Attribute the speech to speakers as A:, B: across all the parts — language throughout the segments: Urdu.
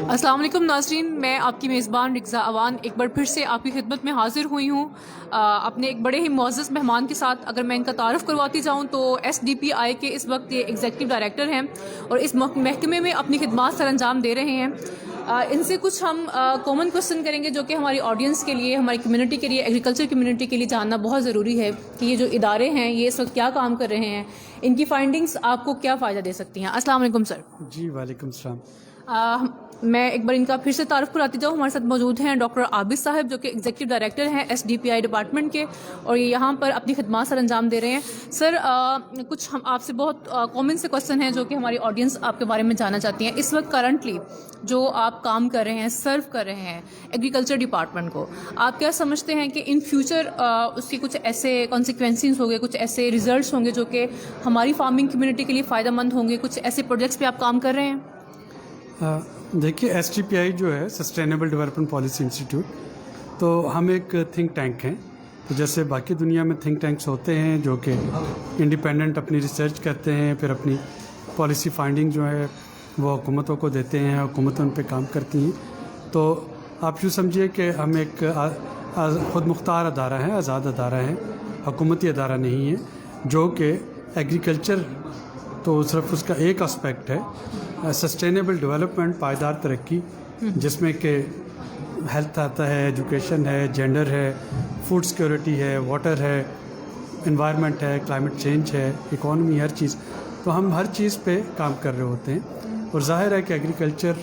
A: السلام علیکم ناظرین، میں آپ کی میزبان رکزا اوان ایک بار پھر سے آپ کی خدمت میں حاضر ہوئی ہوں اپنے ایک بڑے ہی معزز مہمان کے ساتھ. اگر میں ان کا تعارف کرواتی جاؤں تو SDPI کے اس وقت یہ ایگزیکٹو ڈائریکٹر ہیں اور اس محکمے میں اپنی خدمات سر انجام دے رہے ہیں. ان سے کچھ ہم کامن کوسچن کریں گے جو کہ ہماری آڈینس کے لیے، ہماری کمیونٹی کے لیے، ایگریکلچر کمیونٹی کے لیے جاننا بہت ضروری ہے کہ یہ جو ادارے ہیں یہ اس وقت کیا کام کر رہے ہیں، ان کی فائنڈنگز آپ کو کیا فائدہ دے سکتی ہیں. السلام علیکم سر.
B: جی وعلیکم السلام.
A: میں ایک بار ان کا پھر سے تعارف کراتی جاؤں. ہمارے ساتھ موجود ہیں ڈاکٹر عابد صاحب جو کہ ایگزیکٹو ڈائریکٹر ہیں SDPI ڈپارٹمنٹ کے اور یہ یہاں پر اپنی خدمات سر انجام دے رہے ہیں. سر کچھ ہم آپ سے بہت کامن سے کوسچن ہیں جو کہ ہماری آڈینس آپ کے بارے میں جاننا چاہتی ہیں. اس وقت کرنٹلی جو آپ کام کر رہے ہیں، سرو کر رہے ہیں ایگریکلچر ڈپارٹمنٹ کو، آپ کیا سمجھتے ہیں کہ ان فیوچر اس کے کچھ ایسے کانسیکوینسز ہوں گے، کچھ ایسے ریزلٹس ہوں گے جو کہ ہماری فارمنگ کمیونٹی کے لیے فائدہ مند ہوں گے؟ کچھ ایسے پروجیکٹس پہ آپ کام کر رہے ہیں؟
B: دیکھیے SDPI جو ہے سسٹینیبل ڈیولپمنٹ پالیسی انسٹیٹیوٹ، تو ہم ایک تھنک ٹینک ہیں. تو جیسے باقی دنیا میں تھنک ٹینکس ہوتے ہیں جو کہ انڈیپینڈنٹ اپنی ریسرچ کرتے ہیں، پھر اپنی پالیسی فائنڈنگ جو ہے وہ حکومتوں کو دیتے ہیں، حکومتیں ان پہ کام کرتی ہیں. تو آپ یوں سمجھیے کہ ہم ایک خود مختار ادارہ ہیں، آزاد ادارہ ہیں، حکومتی ادارہ نہیں ہے، جو کہ ایگریکلچر تو صرف اس کا ایک اسپیکٹ ہے. سسٹینیبل ڈیولپمنٹ، پائیدار ترقی، جس میں کہ ہیلتھ آتا ہے، ایجوکیشن ہے، جینڈر ہے، فوڈ سیکورٹی ہے، واٹر ہے، انوائرمنٹ ہے، کلائمیٹ چینج ہے، اکانومی، ہر چیز. تو ہم ہر چیز پہ کام کر رہے ہوتے ہیں اور ظاہر ہے کہ ایگریکلچر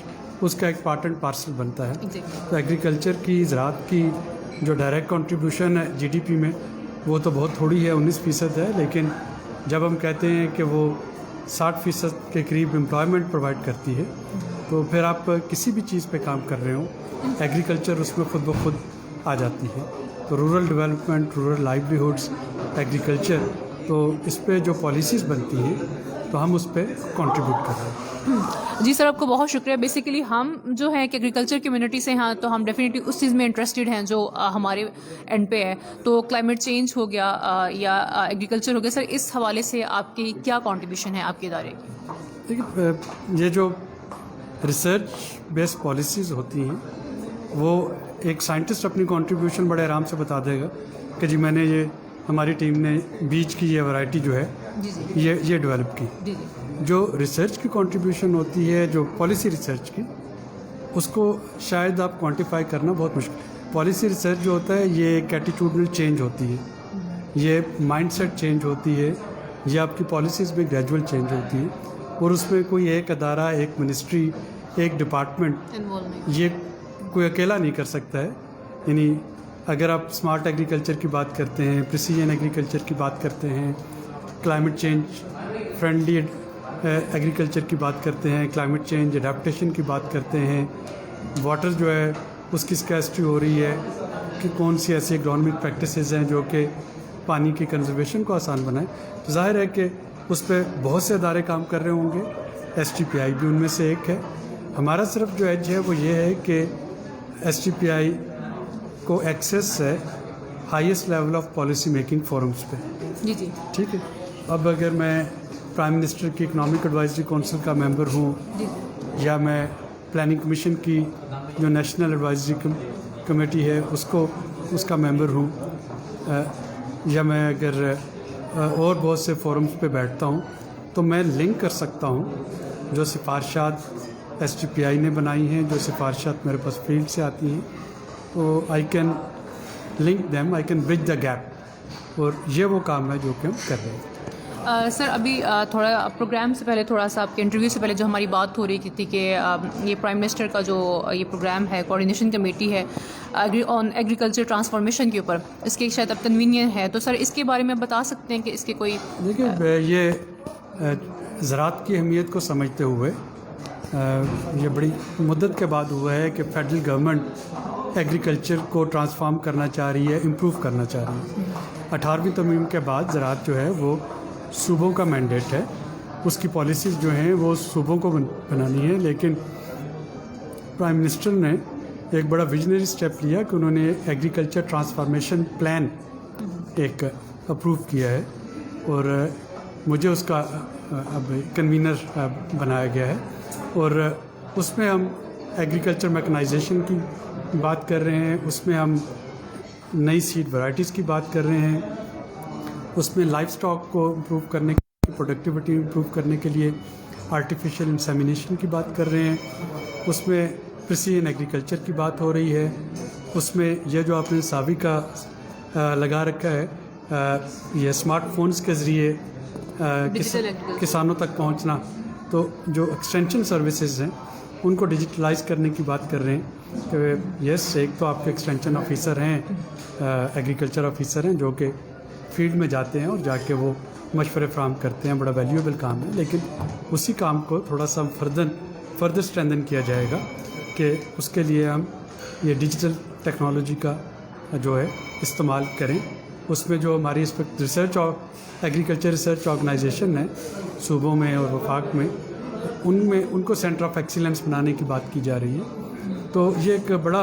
B: اس کا ایک پارٹ اینڈ پارسل بنتا ہے. تو ایگریکلچر کی، زراعت کی جو ڈائریکٹ کنٹریبیوشن ہے GDP میں وہ تو بہت تھوڑی ہے، 19% ہے. لیکن جب ہم کہتے ہیں کہ وہ 60% کے قریب امپلائمنٹ پرووائڈ کرتی ہے، تو پھر آپ کسی بھی چیز پہ کام کر رہے ہوں، ایگریکلچر اس میں خود بخود آ جاتی ہے. تو رورل ڈیولپمنٹ، رورل لائیولیہوڈس، ایگریکلچر، تو اس پہ جو پالیسیز بنتی ہیں تو ہم اس پہ کنٹریبیوٹ کر رہے ہیں.
A: جی سر، آپ کو بہت شکریہ. بیسیکلی ہم جو ہے کہ ایگریکلچر کمیونٹی سے ہیں تو ہم ڈیفینیٹلی اس چیز میں انٹرسٹڈ ہیں جو ہمارے اینڈ پہ ہے. تو کلائمیٹ چینج ہو گیا یا ایگریکلچر ہو گیا، سر اس حوالے سے آپ کی کیا کنٹریبیوشن ہے آپ کے ادارے کی؟
B: دیکھیے، یہ جو ریسرچ بیس پالیسیز ہوتی ہیں وہ ایک سائنٹسٹ اپنی کنٹریبیوشن بڑے آرام سے بتا دے گا کہ جی میں نے یہ، ہماری ٹیم نے بیج کی یہ ورائٹی جو ہے یہ ڈیولپ کی. جو ریسرچ کی کنٹریبیوشن ہوتی ہے، جو پالیسی ریسرچ کی، اس کو شاید آپ کوانٹیفائی کرنا بہت مشکل. پالیسی ریسرچ جو ہوتا ہے یہ ایک ایٹیٹیوڈل چینج ہوتی ہے، یہ مائنڈ سیٹ چینج ہوتی ہے، یہ آپ کی پالیسیز میں گریجول چینج ہوتی ہے. اور اس میں کوئی ایک ادارہ، ایک منسٹری، ایک ڈپارٹمنٹ یہ کوئی اکیلا نہیں کر سکتا ہے. یعنی اگر آپ اسمارٹ ایگریکلچر کی بات کرتے ہیں، پریسیجن ایگریکلچر کی بات کرتے ہیں، کلائمیٹ چینج فرینڈلی ایگریکلچر کی بات کرتے ہیں، کلائمیٹ چینج اڈیپٹیشن کی بات کرتے ہیں، واٹر جو ہے اس کی اسکیسٹی ہو رہی ہے کہ کون سی ایسی اگرونمک پریکٹسز ہیں جو کہ پانی کی کنزرویشن کو آسان بنائیں. تو ظاہر ہے کہ اس پہ بہت سے ادارے کام کر رہے ہوں گے، SDPI بھی ان میں سے ایک ہے. ہمارا صرف جو ایج ہے وہ یہ ہے کہ SDPI کو ایکسیس ہے highest level of policy making forums پہ.
A: جی
B: ٹھیک ہے. اب اگر میں پرائم منسٹر کی اکنامک ایڈوائزری کونسل کا ممبر ہوں، یا میں پلاننگ کمیشن کی جو نیشنل ایڈوائزری کمیٹی ہے اس کا ممبر ہوں، یا میں اگر اور بہت سے فورمز پہ بیٹھتا ہوں، تو میں لنک کر سکتا ہوں جو سفارشات SDPI نے بنائی ہیں، جو سفارشات میرے پاس فیلڈ سے آتی ہیں، تو I can link them, I can bridge the gap. اور یہ وہ کام ہے جو کہ ہم کر رہے ہیں.
A: سر ابھی تھوڑا پروگرام سے پہلے، تھوڑا سا آپ کے انٹرویو سے پہلے جو ہماری بات ہو رہی تھی کہ یہ پرائم منسٹر کا جو یہ پروگرام ہے، کوآرڈینیشن کمیٹی ہے آن ایگریکلچر ٹرانسفارمیشن کے اوپر، اس کی شاید اب تنوین ہے، تو سر اس کے بارے میں بتا سکتے ہیں کہ اس کے کوئی؟
B: دیکھیے، یہ زراعت کی اہمیت کو سمجھتے ہوئے یہ بڑی مدت کے بعد ہوا ہے کہ فیڈرل گورنمنٹ ایگریکلچر کو ٹرانسفارم کرنا چاہ رہی ہے، امپروو کرنا چاہ رہی ہے. 18ویں ترمیم کے بعد زراعت جو ہے وہ صوبوں کا مینڈیٹ ہے، اس کی پالیسیز جو ہیں وہ صوبوں کو بنانی ہے. لیکن پرائم منسٹر نے ایک بڑا ویژنری اسٹیپ لیا کہ انہوں نے ایگریکلچر ٹرانسفارمیشن پلان ایک اپروو کیا ہے، اور مجھے اس کا اب کنوینر بنایا گیا ہے. اور اس میں ہم ایگریکلچر میکنائزیشن کی بات کر رہے ہیں، اس میں ہم نئی سیڈ ورائٹیز کی بات کر رہے ہیں، اس میں لائف سٹاک کو امپروو کرنے کی پروڈکٹیوٹی امپروو کرنے کے لیے آرٹیفیشیل انسیمینیشن کی بات کر رہے ہیں، اس میں پریسیژن ایگریکلچر کی بات ہو رہی ہے، اس میں یہ جو آپ نے ساوی کا لگا رکھا ہے یہ اسمارٹ فونز کے ذریعے کسانوں تک پہنچنا، تو جو ایکسٹینشن سروسز ہیں ان کو ڈیجیٹلائز کرنے کی بات کر رہے ہیں کہ یس ایک تو آپ کے ایکسٹینشن آفیسر ہیں، ایگریکلچر آفیسر ہیں جو کہ فیلڈ میں جاتے ہیں اور جا کے وہ مشورے فراہم کرتے ہیں، بڑا ویلیویبل کام ہے، لیکن اسی کام کو تھوڑا سا فردر اسٹرینتھن کیا جائے گا کہ اس کے لیے ہم یہ ڈیجیٹل ٹیکنالوجی کا جو ہے استعمال کریں۔ اس میں جو ہماری اس وقت ایگریکلچر ریسرچ آرگنائزیشن ہے صوبوں میں اور وفاق میں ان کو سینٹر آف ایکسیلنس بنانے کی بات کی جا رہی ہے، تو یہ ایک بڑا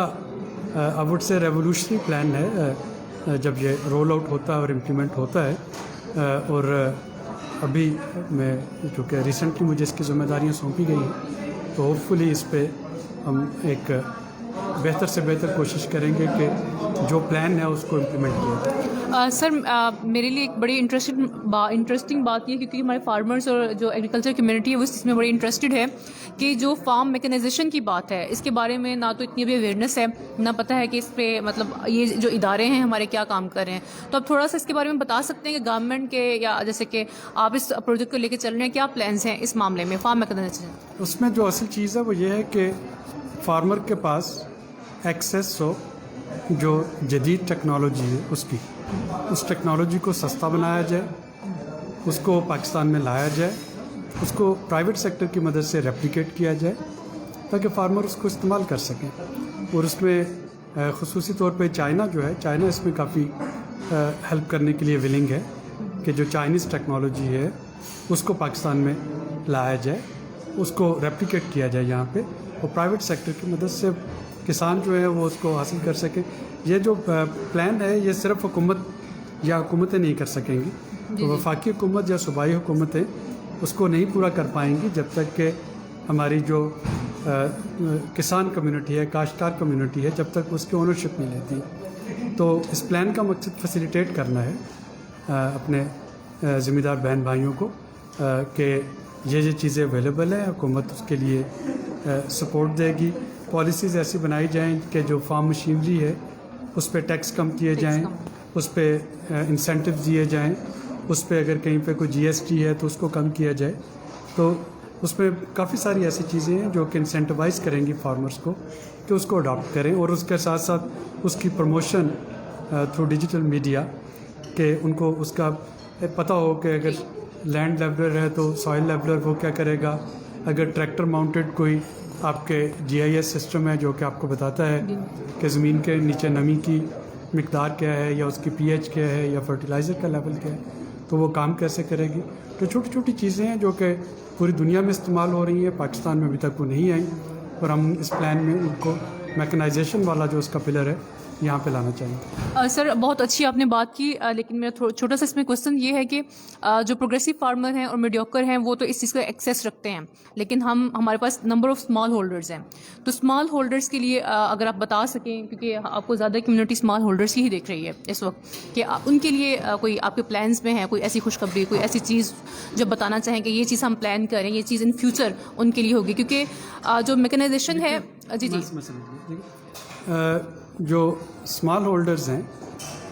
B: I would say revolutionary plan ہے جب یہ رول آؤٹ ہوتا ہے اور امپلیمنٹ ہوتا ہے، اور ابھی میں چونکہ ریسنٹلی مجھے اس کی ذمہ داریاں سونپی گئی ہیں تو ہوپ فلی اس پہ ہم ایک بہتر سے بہتر کوشش کریں گے کہ جو پلان ہے اس کو امپلیمنٹ کیا جائے۔
A: سر میرے لیے ایک بڑی انٹرسٹنگ بات یہ کیونکہ ہمارے فارمرز اور جو ایگریکلچر کمیونٹی ہے وہ اس میں بڑی انٹرسٹڈ ہے کہ جو فارم میکنائزیشن کی بات ہے اس کے بارے میں نہ تو اتنی ابھی اویئرنیس ہے، نہ پتہ ہے کہ اس پہ مطلب یہ جو ادارے ہیں ہمارے کیا کام کر رہے ہیں، تو آپ تھوڑا سا اس کے بارے میں بتا سکتے ہیں کہ گورنمنٹ کے یا جیسے کہ آپ اس پروجیکٹ کو لے کے چل رہے ہیں کیا پلانس ہیں اس معاملے میں فارم میکنائزیشن؟
B: اس میں جو اصل چیز ہے وہ یہ ہے کہ فارمر کے پاس ایکسیس ہو جو جدید ٹیکنالوجی ہے اس ٹیکنالوجی کو سستا بنایا جائے، اس کو پاکستان میں لایا جائے، اس کو پرائیویٹ سیکٹر کی مدد سے ریپلیکیٹ کیا جائے تاکہ فارمر اس کو استعمال کر سکیں، اور اس میں خصوصی طور پہ چائنا جو ہے، چائنا اس میں کافی ہیلپ کرنے کے لیے ولنگ ہے کہ جو چائنیز ٹیکنالوجی ہے اس کو پاکستان میں لایا جائے، اس کو ریپلیکیٹ کیا جائے یہاں پہ، اور پرائیویٹ سیکٹر کی مدد سے کسان جو ہے وہ اس کو حاصل کر سکیں۔ یہ جو پلان ہے یہ صرف حکومت یا حکومتیں نہیں کر سکیں گی، تو وفاقی حکومت یا صوبائی حکومتیں اس کو نہیں پورا کر پائیں گی جب تک کہ ہماری جو کسان کمیونٹی ہے، کاشتکار کمیونٹی ہے، جب تک اس کی اونرشپ نہیں لیتی۔ تو اس پلان کا مقصد فیسیلیٹیٹ کرنا ہے اپنے ذمہ دار بہن بھائیوں کو کہ یہ چیزیں اویلیبل ہیں، حکومت اس کے لیے سپورٹ دے گی، پالیسیز ایسی بنائی جائیں کہ جو فارم مشینری ہے اس پہ ٹیکس کم کیے جائیں، اس پہ انسینٹیو دیے جائیں، اس پہ اگر کہیں پہ کوئی جی ایس ٹی ہے تو اس کو کم کیا جائے، تو اس میں کافی ساری ایسی چیزیں ہیں جو کہ انسینٹیوائز کریں گی فارمرز کو کہ اس کو اڈاپٹ کریں، اور اس کے ساتھ ساتھ اس کی پروموشن تھرو ڈیجیٹل میڈیا کہ ان کو اس کا پتہ ہو کہ اگر لینڈ لیولر ہے تو سوائل لیولر وہ کیا کرے گا، اگر ٹریکٹر ماؤنٹڈ کوئی آپ کے جی آئی ایس سسٹم ہے جو کہ آپ کو بتاتا ہے کہ زمین کے نیچے نمی کی مقدار کیا ہے یا اس کی پی ایچ کیا ہے یا فرٹیلائزر کا لیول کیا ہے، تو وہ کام کیسے کرے گی۔ تو چھوٹی چھوٹی چیزیں ہیں جو کہ پوری دنیا میں استعمال ہو رہی ہیں، پاکستان میں ابھی تک وہ نہیں آئیں، اور ہم اس پلان میں ان کو میکنائزیشن والا جو اس کا پلر ہے یہاں پہ لانا چاہیں گے۔
A: سر بہت اچھی آپ نے بات کی، لیکن میرا چھوٹا سا اس میں کوشچن یہ ہے کہ جو پروگریسو فارمر ہیں اور میڈیوکر ہیں وہ تو اس چیز کا ایکسیس رکھتے ہیں، لیکن ہمارے پاس نمبر آف اسمال ہولڈرز ہیں، تو اسمال ہولڈرز کے لیے اگر آپ بتا سکیں، کیونکہ آپ کو زیادہ کمیونٹی اسمال ہولڈرز کی ہی دیکھ رہی ہے اس وقت، کہ ان کے لیے کوئی آپ کے پلانس میں ہے کوئی ایسی خوشخبری، کوئی ایسی چیز جو بتانا چاہیں کہ یہ چیز ہم پلان کریں، یہ چیز ان فیوچر ان کے لیے ہوگی، کیونکہ جو میکنائزیشن ہے جی
B: جو اسمال ہولڈرز ہیں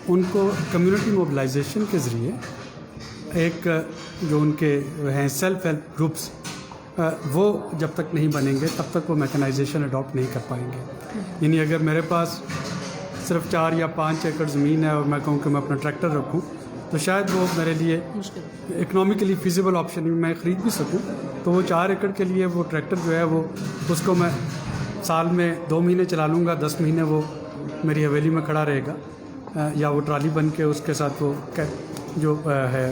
B: ان کو کمیونٹی موبلائزیشن کے ذریعے ایک جو ان کے ہیں سیلف ہیلپ گروپس وہ جب تک نہیں بنیں گے تب تک وہ میکنائزیشن اڈاپٹ نہیں کر پائیں گے۔ یعنی اگر میرے پاس صرف 4 یا 5 ایکڑ زمین ہے اور میں کہوں کہ میں اپنا ٹریکٹر رکھوں تو شاید وہ میرے لیے اکنامیکلی فیزیبل آپشن میں خرید بھی سکوں، تو وہ 4 ایکڑ کے لیے وہ ٹریکٹر جو ہے وہ اس کو میں سال میں 2 مہینے چلا لوں گا، 10 مہینے وہ میری حویلی میں کھڑا رہے گا، یا وہ ٹرالی بن کے اس کے ساتھ وہ جو ہے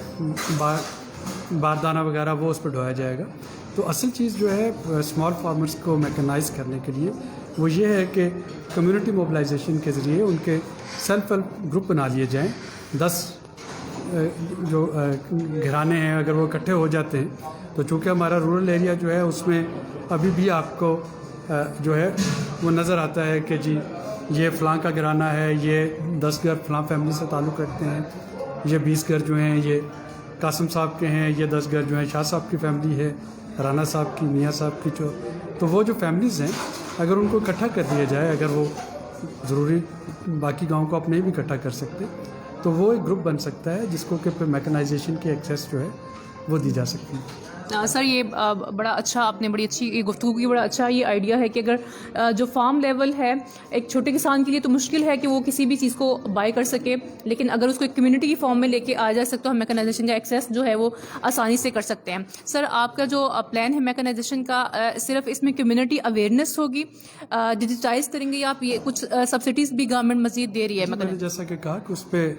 B: باردانہ وغیرہ وہ اس پہ ڈھویا جائے گا۔ تو اصل چیز جو ہے اسمال فارمرز کو میکنائز کرنے کے لیے وہ یہ ہے کہ کمیونٹی موبلائزیشن کے ذریعے ان کے سیلف ہیلپ گروپ بنا لیے جائیں، 10 جو گھرانے ہیں اگر وہ اکٹھے ہو جاتے ہیں، تو چونکہ ہمارا رورل ایریا جو ہے اس میں ابھی بھی آپ کو جو ہے وہ نظر آتا ہے کہ جی یہ فلاں کا گھرانہ ہے، یہ 10 گھر فلاں فیملی سے تعلق رکھتے ہیں، یہ 20 گھر جو ہیں یہ قاسم صاحب کے ہیں، یہ 10 گھر جو ہیں شاہ صاحب کی فیملی ہے، رانا صاحب کی، میاں صاحب کی تو وہ جو فیملیز ہیں اگر ان کو اکٹھا کر دیا جائے، اگر وہ ضروری باقی گاؤں کو آپ نہیں بھی اکٹھا کر سکتے تو وہ ایک گروپ بن سکتا ہے جس کو کہ پھر میکنائزیشن کی ایکسیس جو ہے وہ دی جا سکتی ہے.
A: سر یہ بڑا اچھا آپ نے بڑی اچھی گفتگو کی، بڑا اچھا یہ آئیڈیا ہے کہ اگر جو فارم لیول ہے ایک چھوٹے کسان کے لیے تو مشکل ہے کہ وہ کسی بھی چیز کو بائی کر سکے، لیکن اگر اس کو ایک کمیونٹی کی فارم میں لے کے آ جا سکتے تو ہم میکنائزیشن کا ایکسیس جو ہے وہ آسانی سے کر سکتے ہیں. سر آپ کا جو پلان ہے میکنائزیشن کا، صرف اس میں کمیونٹی اویئرنیس ہوگی، ڈیجیٹائز کریں گے یا آپ یہ کچھ سبسڈیز بھی گورنمنٹ مزید دے رہی ہے؟
B: میں نے جیسا کہ کہا کہ اس پہ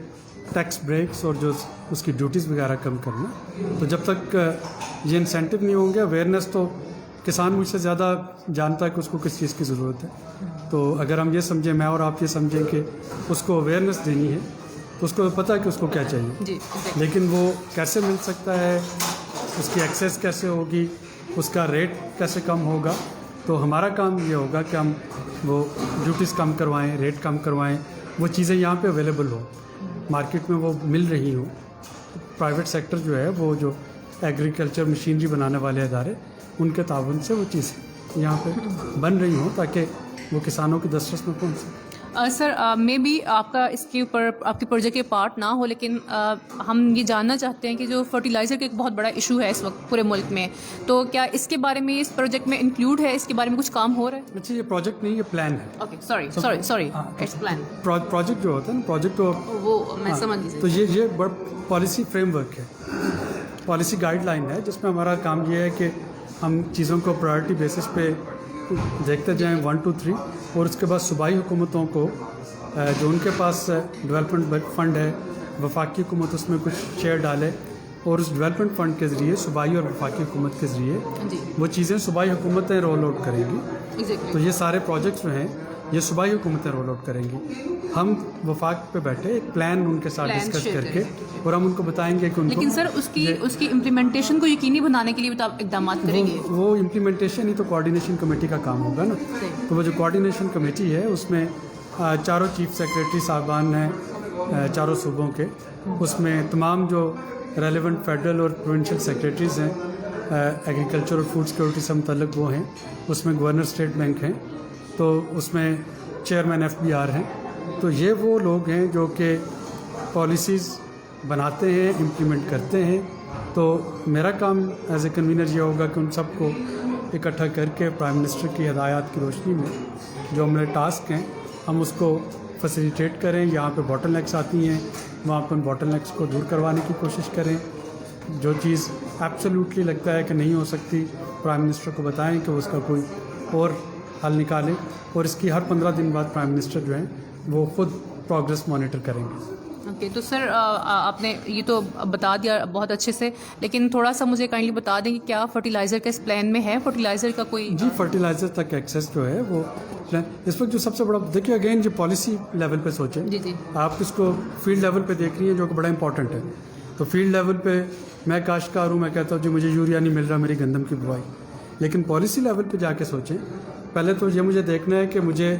B: ٹیکس بریکس اور جو اس کی ڈیوٹیز وغیرہ کم کرنا، تو جب تک یہ انسینٹو نہیں ہوں گے، اویئرنیس تو کسان مجھ سے زیادہ جانتا ہے کہ اس کو کس چیز کی ضرورت ہے. تو اگر ہم یہ سمجھیں، میں اور آپ یہ سمجھیں کہ اس کو اویئرنیس دینی ہے تو اس کو پتہ ہے کہ اس کو کیا چاہیے، لیکن وہ کیسے مل سکتا ہے، اس کی ایکسیس کیسے ہوگی، اس کا ریٹ کیسے کم ہوگا. تو ہمارا کام یہ ہوگا کہ ہم وہ ڈیوٹیز کم کروائیں، ریٹ کم کروائیں، وہ چیزیں یہاں پہ اویلیبل ہوں، مارکیٹ میں وہ مل رہی ہوں. پرائیویٹ سیکٹر جو ہے وہ جو ایگریکلچر مشینری بنانے والے ادارے، ان کے تعاون سے وہ چیزیں یہاں پہ بن رہی ہوں تاکہ وہ کسانوں کی دسترس میں پہنچ سکے.
A: سر میں بھی آپ کا اس کے اوپر آپ کے پروجیکٹ کے پارٹ نہ ہو، لیکن ہم یہ جاننا چاہتے ہیں کہ جو فرٹیلائزر کا ایک بہت بڑا ایشو ہے اس وقت پورے ملک میں، تو کیا اس کے بارے میں اس پروجیکٹ میں انکلوڈ ہے، اس کے بارے میں کچھ کام ہو رہا ہے؟
B: اچھا، یہ پروجیکٹ نہیں، یہ پلان ہے.
A: Okay, sorry it's plan.
B: Project جو ہوتا ہے نا، پروجیکٹ
A: وہ میں سمجھ گئی.
B: تو یہ پالیسی فریم ورک ہے، پالیسی گائیڈ لائن ہے، جس میں ہمارا کام یہ ہے کہ ہم چیزوں کو پرائرٹی بیسس پہ دیکھتے جائیں 1 2 3، اور اس کے بعد صوبائی حکومتوں کو جو ان کے پاس ڈیولپمنٹ فنڈ ہے، وفاقی حکومت اس میں کچھ شیئر ڈالے اور اس ڈیولپمنٹ فنڈ کے ذریعے صوبائی اور وفاقی حکومت کے ذریعے وہ چیزیں صوبائی حکومتیں رول آؤٹ کریں گی. تو یہ سارے پروجیکٹس جو ہیں یہ صوبائی حکومتیں رول آؤٹ کریں گی. ہم وفاق پہ بیٹھے ایک پلان ان کے ساتھ ڈسکس کر کے اور ہم ان کو بتائیں گے کہ ان کو،
A: لیکن سر اس کی امپلیمنٹیشن کو یقینی بنانے کے لیے اقدامات کریں گے.
B: وہ امپلیمنٹیشن ہی تو کوآرڈینیشن کمیٹی کا کام ہوگا نا. تو وہ جو کوآرڈینیشن کمیٹی ہے اس میں چاروں چیف سیکریٹری صاحبان ہیں چاروں صوبوں کے، اس میں تمام جو ریلیونٹ فیڈرل اور پروونشل سیکریٹریز ہیں ایگریکلچر اور فوڈ سیکورٹی سے متعلق وہ ہیں، اس میں گورنر اسٹیٹ بینک ہیں، تو اس میں چیئرمین FBR ہیں. تو یہ وہ لوگ ہیں جو کہ پالیسیز بناتے ہیں، امپلیمنٹ کرتے ہیں. تو میرا کام ایز اے کنوینر یہ ہوگا کہ ان سب کو اکٹھا کر کے پرائم منسٹر کی ہدایات کی روشنی میں جو ہمارے ٹاسک ہیں ہم اس کو فیسیلیٹیٹ کریں. یہاں پہ باٹل نیکس آتی ہیں، وہاں پہ ان باٹل نیکس کو دور کروانے کی کوشش کریں. جو چیز ایبسلیوٹلی لگتا ہے کہ نہیں ہو سکتی، پرائم منسٹر کو بتائیں کہ اس کا کوئی اور حل نکالیں، اور اس کی ہر 15 دن بعد پرائم منسٹر جو ہیں وہ خود پروگرس مانیٹر کریں گے.
A: اوکے، تو سر آپ نے یہ تو بتا دیا بہت اچھے سے، لیکن تھوڑا سا مجھے کائنڈلی بتا دیں کہ کیا فرٹیلائزر کا اس پلان میں ہے، فرٹیلائزر کا کوئی؟
B: جی، فرٹیلائزر تک ایکسیس جو ہے وہ اس وقت جو سب سے بڑا، دیکھیے اگین جو پالیسی لیول پہ سوچیں،
A: جی
B: آپ اس کو فیلڈ لیول پہ دیکھ رہی ہیں جو کہ بڑا امپورٹنٹ ہے. تو فیلڈ لیول پہ میں کاشتکار ہوں، میں کہتا ہوں جی مجھے یوریا نہیں مل رہا میری گندم کی بوائی، لیکن پالیسی لیول پہ جا کے سوچیں. پہلے تو یہ مجھے دیکھنا ہے کہ مجھے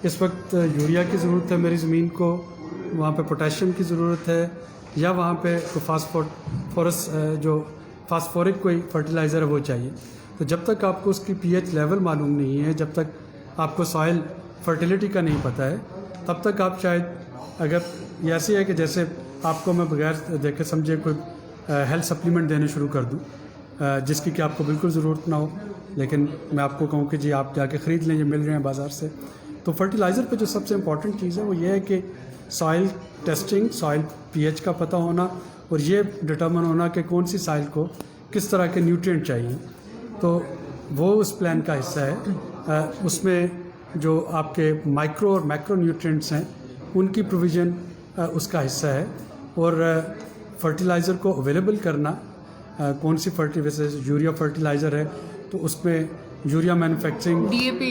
B: اس وقت یوریا کی ضرورت ہے میری زمین کو، وہاں پہ پوٹاشیم کی ضرورت ہے، یا وہاں پہ فاسفورس جو فاسفورک کوئی فرٹیلائزر ہے وہ چاہیے. تو جب تک آپ کو اس کی pH لیول معلوم نہیں ہے، جب تک آپ کو سوائل فرٹیلیٹی کا نہیں پتہ ہے، تب تک آپ شاید، اگر یہ ایسی ہے کہ جیسے آپ کو میں بغیر دیکھے سمجھے کوئی ہیلتھ سپلیمنٹ دینے شروع کر دوں جس کی کہ آپ کو بالکل ضرورت نہ ہو، لیکن میں آپ کو کہوں کہ جی آپ جا کے خرید لیں، یہ مل رہے ہیں بازار سے. تو فرٹیلائزر پہ جو سب سے امپورٹنٹ چیز ہے وہ یہ ہے کہ سوائل ٹیسٹنگ، سوائل pH کا پتہ ہونا، اور یہ ڈٹرمن ہونا کہ کون سی سائل کو کس طرح کے نیوٹرینٹ چاہیے. تو وہ اس پلان کا حصہ ہے. اس میں جو آپ کے مائکرو اور میکرو نیوٹرینٹس ہیں ان کی پروویژن اس کا حصہ ہے. اور فرٹیلائزر کو اویلیبل کرنا، کون سی ویسے یوریا فرٹیلائزر ہے تو اس میں یوریا مینوفیکچرنگ
A: DAP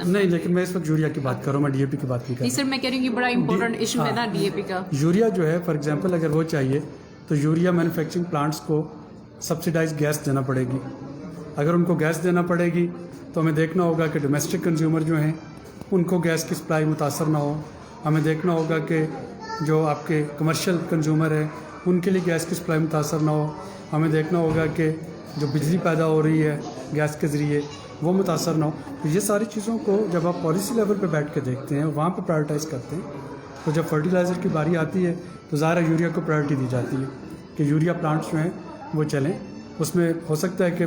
B: نہیں، لیکن میں اس وقت یوریا کی بات کر رہا ہوں، میں DAP کی بات نہیں کر رہا.
A: سر میں کہہ رہی ہوں کہ بڑا امپورٹنٹ ایشو ہے نا DAP کا.
B: یوریا جو ہے فار ایگزامپل اگر وہ چاہیے تو یوریا مینوفیکچرنگ پلانٹس کو سبسیڈائز گیس دینا پڑے گی. اگر ان کو گیس دینا پڑے گی تو ہمیں دیکھنا ہوگا کہ ڈومیسٹک کنزیومر جو ہیں ان کو گیس کی سپلائی متاثر نہ ہو. ہمیں دیکھنا ہوگا کہ جو آپ کے کمرشل کنزیومر ہیں ان کے لیے گیس کی سپلائی متاثر نہ ہو. ہمیں دیکھنا ہوگا کہ جو بجلی پیدا ہو رہی ہے گیس کے ذریعے وہ متاثر نہ ہو. تو یہ ساری چیزوں کو جب آپ پالیسی لیول پہ بیٹھ کے دیکھتے ہیں وہاں پہ پرائورٹائز کرتے ہیں تو جب فرٹیلائزر کی باری آتی ہے تو ظاہر یوریا کو پرائورٹی دی جاتی ہے کہ یوریا پلانٹس جو ہیں وہ چلیں. اس میں ہو سکتا ہے کہ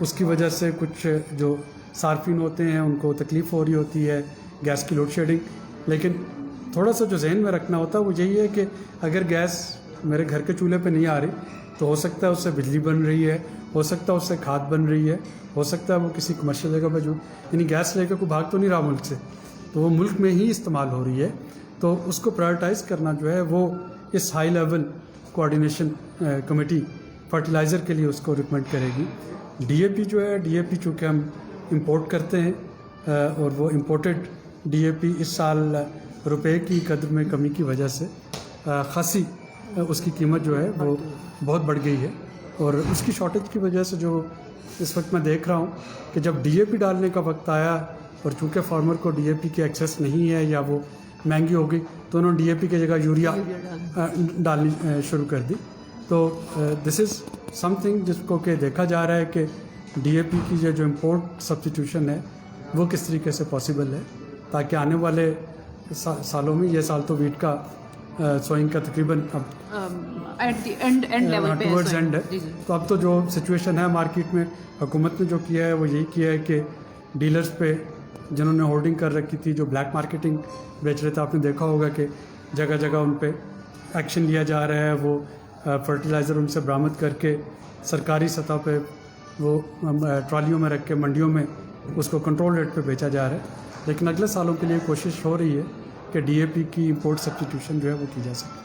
B: اس کی وجہ سے کچھ جو صارفین ہوتے ہیں ان کو تکلیف ہو رہی ہوتی ہے گیس کی لوڈ شیڈنگ, لیکن تھوڑا سا جو ذہن میں رکھنا ہوتا ہے وہ یہی ہے کہ اگر گیس میرے گھر کے چولہے پہ نہیں آ رہی تو ہو سکتا ہے اس سے بجلی بن رہی ہے, ہو سکتا ہے اس سے کھاد بن رہی ہے, ہو سکتا ہے وہ کسی کمرشل جگہ پہ جو یعنی گیس لے کے کوئی بھاگ تو نہیں رہا ملک سے, تو وہ ملک میں ہی استعمال ہو رہی ہے. تو اس کو پرائورٹائز کرنا جو ہے وہ اس high level coordination committee fertiliser کے لیے اس کو ریکمینڈ کرے گی. ڈی اے پی جو ہے ڈی اے پی چونکہ ہم امپورٹ کرتے ہیں اور وہ امپورٹڈ ڈی اے پی اس سال روپے کی قدر میں کمی کی وجہ سے خاصی اس کی قیمت جو ہے وہ بہت بڑھ گئی ہے, اور اس کی شارٹیج کی وجہ سے جو اس وقت میں دیکھ رہا ہوں کہ جب ڈی اے پی ڈالنے کا وقت آیا اور چونکہ فارمر کو ڈی اے پی کی ایکسیس نہیں ہے یا وہ مہنگی ہو گئی تو انہوں نے ڈی اے پی کی جگہ یوریا ڈالنی شروع کر دی. تو دس از سم تھنگ جس کو کہ دیکھا جا رہا ہے کہ ڈی اے پی کی جو امپورٹ سبسٹیٹیوشن ہے وہ کس طریقے سے پاسبل ہے تاکہ آنے والے سالوں میں, یہ سال تو ویٹ کا سوئنگ کا تقریباً ٹورڈز اینڈ ہے, تو اب تو جو سچویشن ہے مارکیٹ میں حکومت نے جو کیا ہے وہ یہی کیا ہے کہ ڈیلرز پہ جنہوں نے ہولڈنگ کر رکھی تھی جو بلیک مارکیٹنگ بیچ رہے تھے, آپ نے دیکھا ہوگا کہ جگہ جگہ ان پہ ایکشن لیا جا رہا ہے, وہ فرٹیلائزر ان سے برآمد کر کے سرکاری سطح پہ وہ ٹرالیوں میں رکھ کے منڈیوں میں اس کو کنٹرول ریٹ پہ بیچا جا رہا ہے. لیکن اگلے سالوں کے لیے کوشش ہو رہی ہے کہ ڈی اے پی کی امپورٹ سبسٹیٹیوشن جو ہے وہ کی جا سکے.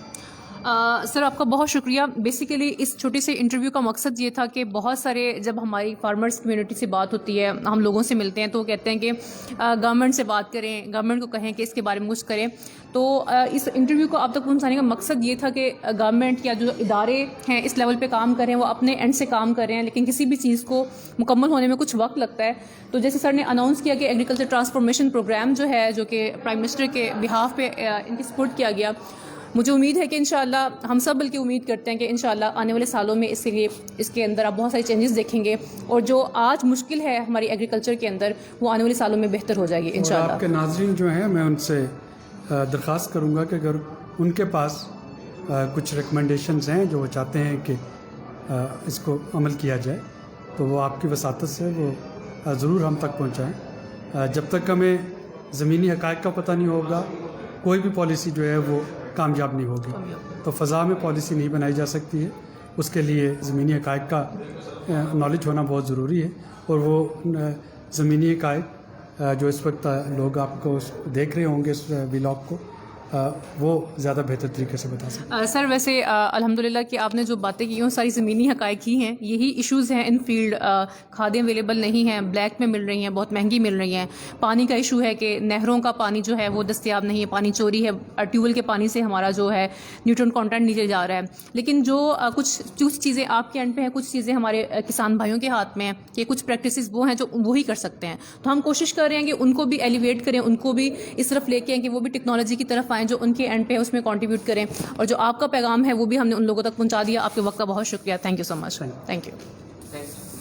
A: سر آپ کا بہت شکریہ. بیسیکلی اس چھوٹے سے انٹرویو کا مقصد یہ تھا کہ بہت سارے جب ہماری فارمرز کمیونٹی سے بات ہوتی ہے, ہم لوگوں سے ملتے ہیں تو وہ کہتے ہیں کہ گورنمنٹ سے بات کریں, گورنمنٹ کو کہیں کہ اس کے بارے میں کچھ کریں. تو اس انٹرویو کو آپ تک پہنچانے کا مقصد یہ تھا کہ گورنمنٹ یا جو ادارے ہیں اس لیول پہ کام کر رہے ہیں وہ اپنے اینڈ سے کام کر رہے ہیں, لیکن کسی بھی چیز کو مکمل ہونے میں کچھ وقت لگتا ہے. تو جیسے سر نے اناؤنس کیا کہ ایگریکلچر ٹرانسفارمیشن پروگرام جو ہے جو کہ پرائم منسٹر کے بہاف پہ ان کی سپورٹ کیا گیا, مجھے امید ہے کہ انشاءاللہ ہم سب بلکہ امید کرتے ہیں کہ انشاءاللہ آنے والے سالوں میں اس کے لیے اس کے اندر آپ بہت ساری چینجز دیکھیں گے, اور جو آج مشکل ہے ہماری ایگریکلچر کے اندر وہ آنے والے سالوں میں بہتر ہو جائے گی انشاءاللہ.
B: آپ کے ناظرین جو ہیں میں ان سے درخواست کروں گا کہ اگر ان کے پاس کچھ ریکمنڈیشنز ہیں جو وہ چاہتے ہیں کہ اس کو عمل کیا جائے تو وہ آپ کی وساطت سے وہ ضرور ہم تک پہنچائیں. جب تک ہمیں زمینی حقائق کا پتہ نہیں ہوگا کوئی بھی پالیسی جو ہے وہ کامیاب نہیں ہوگی. تو فضا میں پالیسی نہیں بنائی جا سکتی ہے, اس کے لیے زمینی حقائق کا نالج ہونا بہت ضروری ہے, اور وہ زمینی حقائق جو اس وقت لوگ آپ کو دیکھ رہے ہوں گے اس ولاگ کو وہ زیادہ بہتر طریقے سے بتا سکتے.
A: سر ویسے الحمدللہ کہ آپ نے جو باتیں کی ہیں ساری زمینی حقائق ہی ہیں, یہی ایشوز ہیں ان فیلڈ. کھادیں اویلیبل نہیں ہیں, بلیک میں مل رہی ہیں, بہت مہنگی مل رہی ہیں. پانی کا ایشو ہے کہ نہروں کا پانی جو ہے وہ دستیاب نہیں ہے, پانی چوری ہے, ٹیوب ویل کے پانی سے ہمارا جو ہے نیوٹرن کانٹینٹ نیچے جا رہا ہے. لیکن جو کچھ چیزیں آپ کے اینڈ پہ ہیں, کچھ چیزیں ہمارے کسان بھائیوں کے ہاتھ میں ہیں کہ کچھ پریکٹسز وہ ہیں جو وہی کر سکتے ہیں. تو ہم کوشش کر رہے ہیں کہ ان کو بھی ایلیویٹ کریں, ان کو بھی اس طرف لے کے آئیں کہ وہ بھی ٹیکنالوجی کی طرف آئیں جو ان کے اینڈ پہ ہے اس میں کنٹریبیوٹ کریں, اور جو آپ کا پیغام ہے وہ بھی ہم نے ان لوگوں تک پہنچا دیا. آپ کے وقت کا بہت شکریہ. Thank you so much. Thank you.